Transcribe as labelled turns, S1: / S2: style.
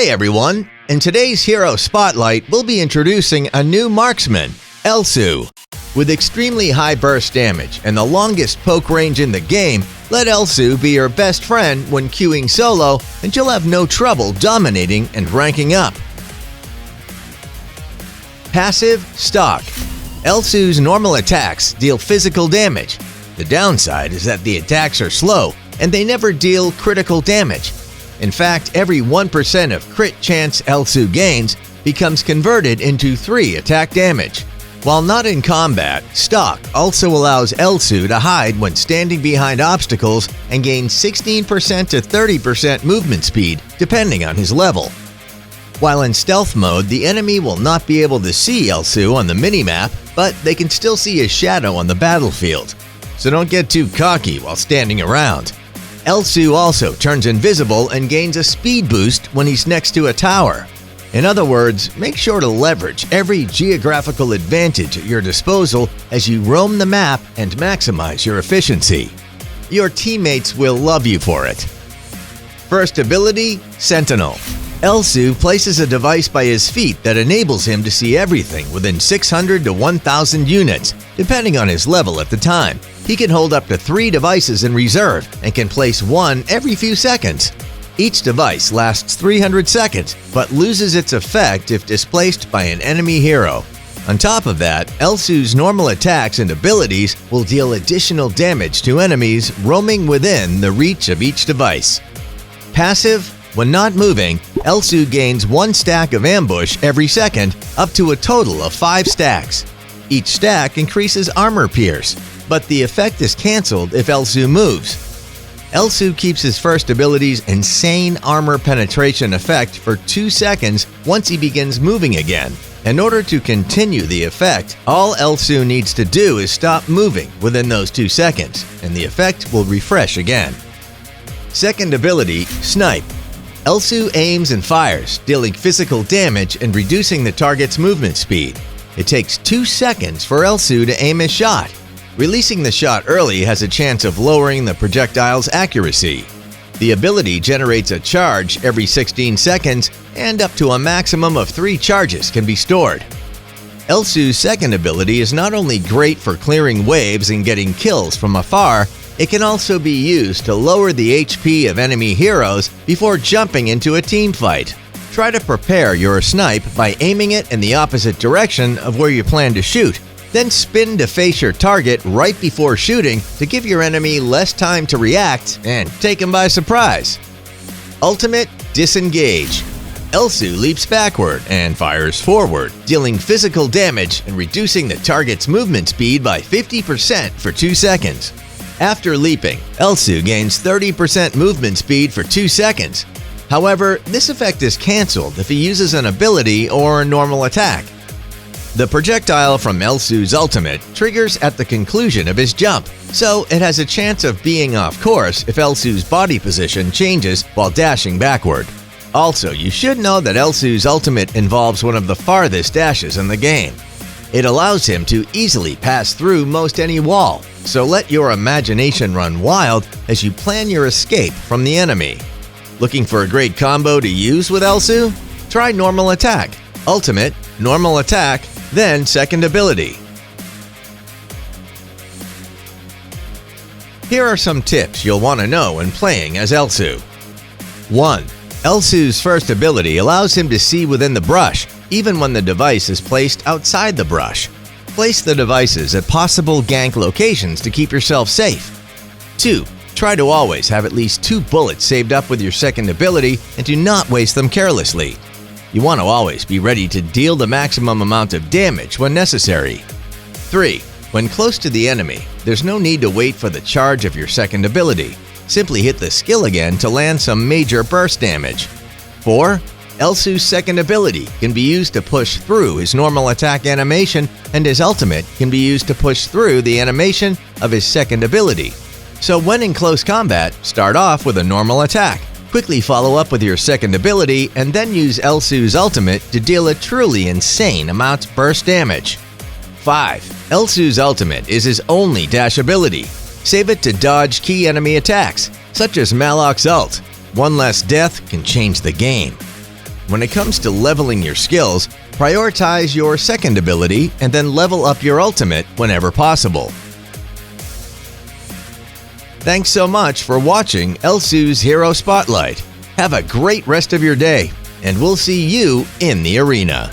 S1: Hey everyone! In today's Hero Spotlight, we'll be introducing a new marksman, Elsu. With extremely high burst damage and the longest poke range in the game, let Elsu be your best friend when queuing solo, and you'll have no trouble dominating and ranking up. Passive Stock. Elsu's normal attacks deal physical damage. The downside is that the attacks are slow, and they never deal critical damage. In fact, every 1% of crit chance Elsu gains becomes converted into 3 attack damage. While not in combat, Stock also allows Elsu to hide when standing behind obstacles and gain 16% to 30% movement speed, depending on his level. While in stealth mode, the enemy will not be able to see Elsu on the minimap, but they can still see his shadow on the battlefield. So don't get too cocky while standing around. Elsu also turns invisible and gains a speed boost when he's next to a tower. In other words, make sure to leverage every geographical advantage at your disposal as you roam the map and maximize your efficiency. Your teammates will love you for it. First ability, Sentinel. Elsu places a device by his feet that enables him to see everything within 600 to 1,000 units, depending on his level at the time. He can hold up to 3 devices in reserve and can place one every few seconds. Each device lasts 300 seconds, but loses its effect if displaced by an enemy hero. On top of that, Elsu's normal attacks and abilities will deal additional damage to enemies roaming within the reach of each device. Passive. When not moving, Elsu gains 1 stack of ambush every second, up to a total of 5 stacks. Each stack increases armor pierce, but the effect is cancelled if Elsu moves. Elsu keeps his first ability's insane armor penetration effect for 2 seconds once he begins moving again. In order to continue the effect, all Elsu needs to do is stop moving within those 2 seconds, and the effect will refresh again. Second ability, Snipe. Elsu aims and fires, dealing physical damage and reducing the target's movement speed. It takes 2 seconds for Elsu to aim his shot. Releasing the shot early has a chance of lowering the projectile's accuracy. The ability generates a charge every 16 seconds, and up to a maximum of 3 charges can be stored. Elsu's second ability is not only great for clearing waves and getting kills from afar, it can also be used to lower the HP of enemy heroes before jumping into a team fight. Try to prepare your snipe by aiming it in the opposite direction of where you plan to shoot. Then spin to face your target right before shooting to give your enemy less time to react and take him by surprise. Ultimate Disengage. Elsu leaps backward and fires forward, dealing physical damage and reducing the target's movement speed by 50% for 2 seconds. After leaping, Elsu gains 30% movement speed for 2 seconds. However, this effect is cancelled if he uses an ability or a normal attack. The projectile from Elsu's ultimate triggers at the conclusion of his jump, so it has a chance of being off course if Elsu's body position changes while dashing backward. Also, you should know that Elsu's ultimate involves one of the farthest dashes in the game. It allows him to easily pass through most any wall, so let your imagination run wild as you plan your escape from the enemy. Looking for a great combo to use with Elsu? Try Normal Attack, Ultimate, Normal Attack, then Second Ability. Here are some tips you'll want to know when playing as Elsu. 1. Elsu's first ability allows him to see within the brush, even when the device is placed outside the brush. Place the devices at possible gank locations to keep yourself safe. 2. Try to always have at least 2 bullets saved up with your second ability and do not waste them carelessly. You want to always be ready to deal the maximum amount of damage when necessary. 3. When close to the enemy, there's no need to wait for the charge of your second ability. Simply hit the skill again to land some major burst damage. 4. Elsu's second ability can be used to push through his normal attack animation, and his ultimate can be used to push through the animation of his second ability. So when in close combat, start off with a normal attack. Quickly follow up with your second ability, and then use Elsu's ultimate to deal a truly insane amount of burst damage. 5. Elsu's ultimate is his only dash ability. Save it to dodge key enemy attacks, such as Malok's ult. One less death can change the game. When it comes to leveling your skills, prioritize your second ability and then level up your ultimate whenever possible. Thanks so much for watching Elsu's Hero Spotlight. Have a great rest of your day, and we'll see you in the arena.